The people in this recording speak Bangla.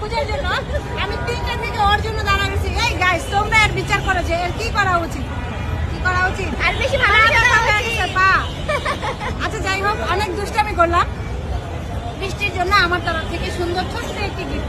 খোঁজার জন্য আমি 3টা থেকে ওর জন্য দাঁড়াইছি। এই গাইস তোমরা এর বিচার করো যে এর কি করা উচিত, কি করা উচিত। আর বেশি ভালো পা। আচ্ছা যাই হোক, অনেক দুষ্টামি করলাম। বৃষ্টির জন্য আমার তরফ থেকে সুন্দর ছোট্ট একটি গিফট।